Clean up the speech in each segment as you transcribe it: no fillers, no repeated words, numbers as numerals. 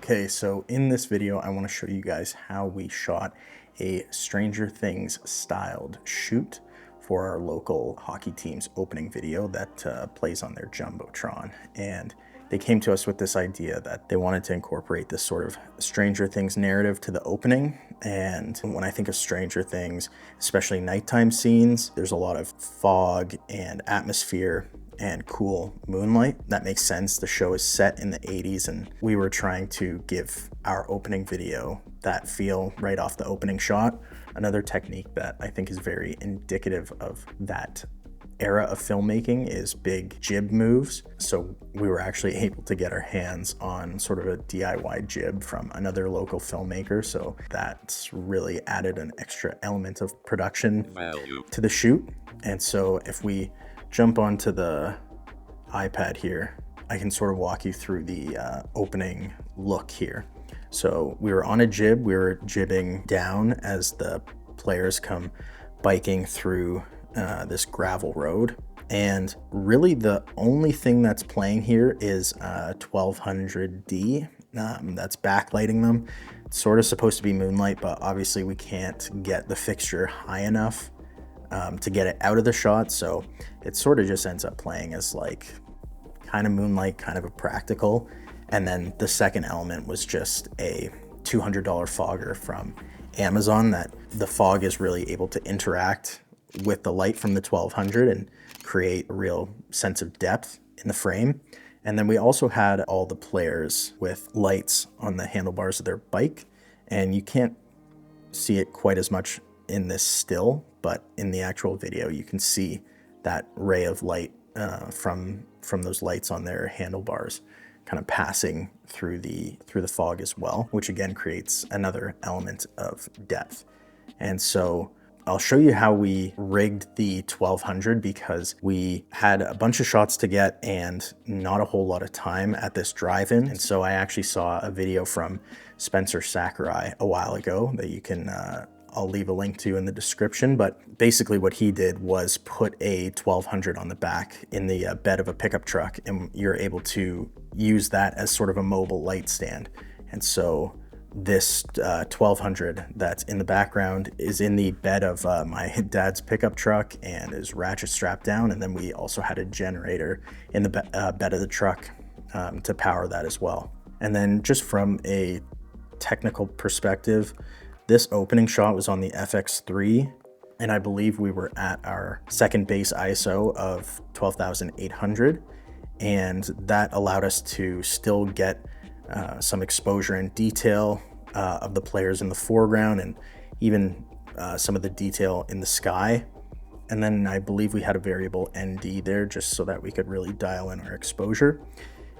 Okay, so in this video, I want to show you guys how we shot a Stranger Things styled shoot for our local hockey team's opening video that plays on their Jumbotron. And they came to us with this idea that they wanted to incorporate this sort of Stranger Things narrative to the opening. And when I think of Stranger Things, especially nighttime scenes, there's a lot of fog and atmosphere and cool moonlight. That makes sense. The show is set in the 80s and we were trying to give our opening video that feel right off the opening shot. Another technique that I think is very indicative of that era of filmmaking is big jib moves. So we were actually able to get our hands on sort of a DIY jib from another local filmmaker. So that's really added an extra element of production to the shoot. And so if we jump onto the iPad here, I can sort of walk you through the opening look here. So we were on a jib, we were jibbing down as the players come biking through this gravel road. And really the only thing that's playing here is 1200D that's backlighting them. It's sort of supposed to be moonlight, but obviously we can't get the fixture high enough to get it out of the shot, so it sort of just ends up playing as like kind of moonlight, kind of a practical. And then the second element was just a $200 fogger from Amazon that the fog is really able to interact with the light from the 1200 and create a real sense of depth in the frame. And then we also had all the players with lights on the handlebars of their bike, and you can't see it quite as much in this still, but in the actual video you can see that ray of light from those lights on their handlebars kind of passing through the fog as well, which again creates another element of depth. And so I'll show you how we rigged the 1200 because we had a bunch of shots to get and not a whole lot of time at this drive-in. And so I actually saw a video from Spenser Sakurai a while ago that you can I'll leave a link to in the description, but basically what he did was put a 1200 on the back in the bed of a pickup truck, and you're able to use that as sort of a mobile light stand. And so this 1200 that's in the background is in the bed of my dad's pickup truck and is ratchet strapped down. And then we also had a generator in the bed of the truck to power that as well. And then just from a technical perspective, this opening shot was on the FX3, and I believe we were at our second base ISO of 12,800, and that allowed us to still get some exposure and detail of the players in the foreground and even some of the detail in the sky. And then I believe we had a variable ND there just so that we could really dial in our exposure.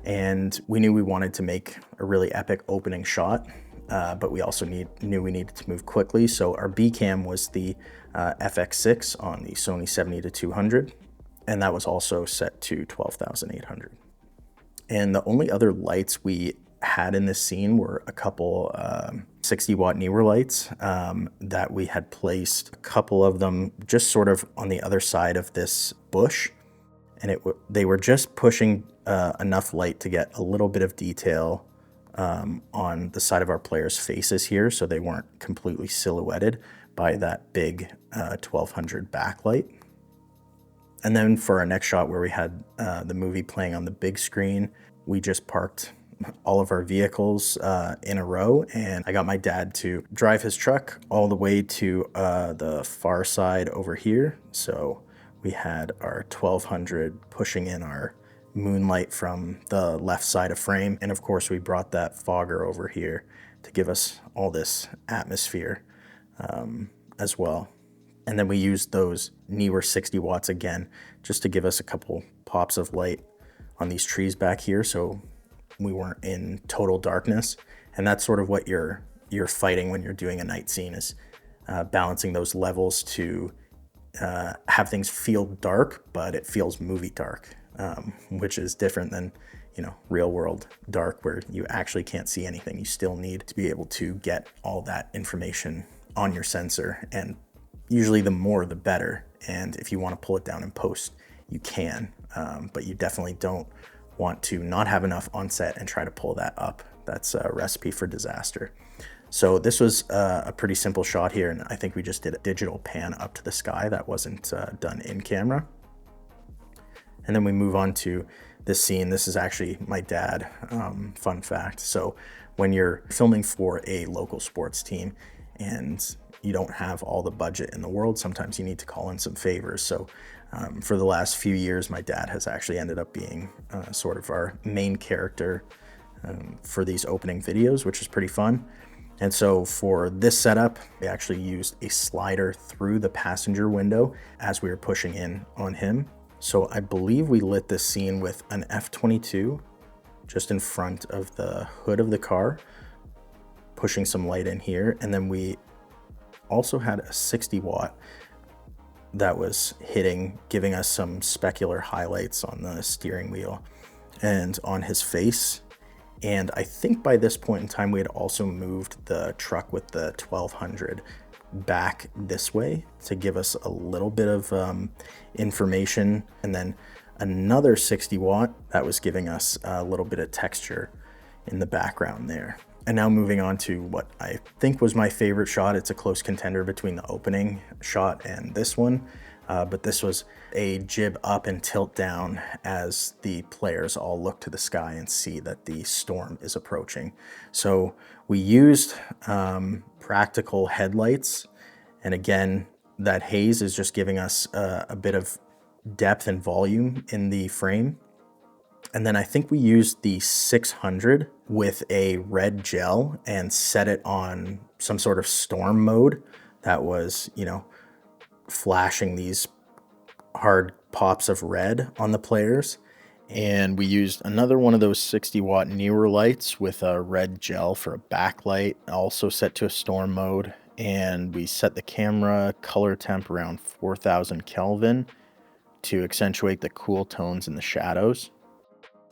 And we knew we wanted to make a really epic opening shot. But we also knew we needed to move quickly. So our B cam was the FX6 on the Sony 70-200, and that was also set to 12,800. And the only other lights we had in this scene were a couple 60-watt Neewer lights that we had placed, a couple of them just sort of on the other side of this bush. And they were just pushing enough light to get a little bit of detail on the side of our players' faces here, so they weren't completely silhouetted by that big 1200 backlight. And then for our next shot where we had the movie playing on the big screen, we just parked all of our vehicles in a row, and I got my dad to drive his truck all the way to the far side over here. So we had our 1200 pushing in our moonlight from the left side of frame, and of course we brought that fogger over here to give us all this atmosphere as well. And then we used those Neewer 60 watts again just to give us a couple pops of light on these trees back here so we weren't in total darkness. And that's sort of what you're fighting when you're doing a night scene, is balancing those levels to have things feel dark but it feels movie dark. Which is different than, real world dark where you actually can't see anything. You still need to be able to get all that information on your sensor, and usually the more the better. And if you want to pull it down in post, you can, but you definitely don't want to not have enough on set and try to pull that up That's a recipe for disaster. So this was a pretty simple shot here, and I think we just did a digital pan up to the sky that wasn't done in camera. And then we move on to this scene. This is actually my dad, fun fact. So when you're filming for a local sports team and you don't have all the budget in the world, sometimes you need to call in some favors. So for the last few years, my dad has actually ended up being sort of our main character for these opening videos, which is pretty fun. And so for this setup, we actually used a slider through the passenger window as we were pushing in on him. So I believe we lit this scene with an F-22 just in front of the hood of the car, pushing some light in here. And then we also had a 60 watt that was hitting, giving us some specular highlights on the steering wheel and on his face. And I think by this point in time, we had also moved the truck with the 1200 back this way to give us a little bit of information. And then another 60 watt that was giving us a little bit of texture in the background there. And now moving on to what I think was my favorite shot. It's a close contender between the opening shot and this one. But this was a jib up and tilt down as the players all look to the sky and see that the storm is approaching. So we used practical headlights. And again, that haze is just giving us a bit of depth and volume in the frame. And then I think we used the 600 with a red gel and set it on some sort of storm mode that was, you know, flashing these hard pops of red on the players. And we used another one of those 60 watt newer lights with a red gel for a backlight, also set to a storm mode. And we set the camera color temp around 4000 Kelvin to accentuate the cool tones in the shadows.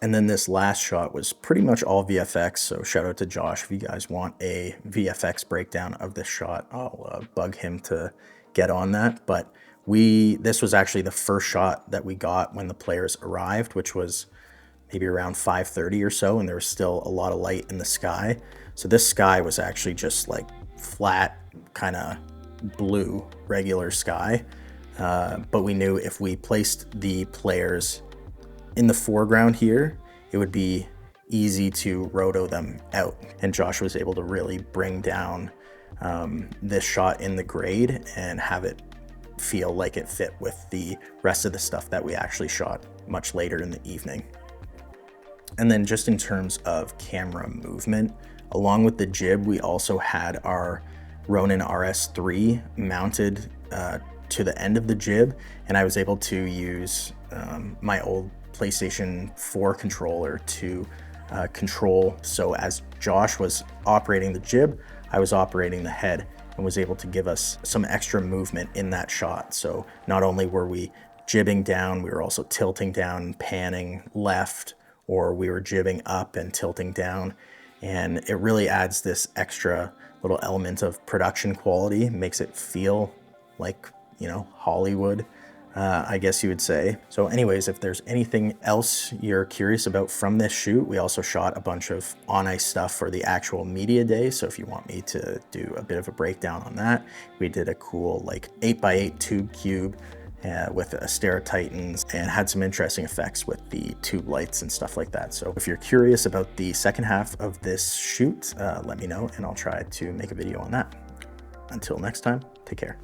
And then this last shot was pretty much all VFX. So shout out to Josh. If you guys want a VFX breakdown of this shot, I'll bug him to get on that. But this was actually the first shot that we got when the players arrived, which was maybe around 5:30 or so, and there was still a lot of light in the sky. So this sky was actually just like flat, kind of blue, regular sky. But we knew if we placed the players in the foreground here, it would be easy to roto them out. And Josh was able to really bring down this shot in the grade and have it feel like it fit with the rest of the stuff that we actually shot much later in the evening. And then just in terms of camera movement, along with the jib, we also had our Ronin RS3 mounted to the end of the jib, and I was able to use my old PlayStation 4 controller to control. So as Josh was operating the jib, I was operating the head, and was able to give us some extra movement in that shot. So not only were we jibbing down, we were also tilting down, panning left, or we were jibbing up and tilting down. And it really adds this extra little element of production quality, makes it feel like, you know, Hollywood, I guess you would say. So anyways, if there's anything else you're curious about from this shoot, we also shot a bunch of on-ice stuff for the actual media day. So if you want me to do a bit of a breakdown on that, we did a cool like 8x8 tube cube with Astera Titans and had some interesting effects with the tube lights and stuff like that. So if you're curious about the second half of this shoot, let me know and I'll try to make a video on that. Until next time, take care.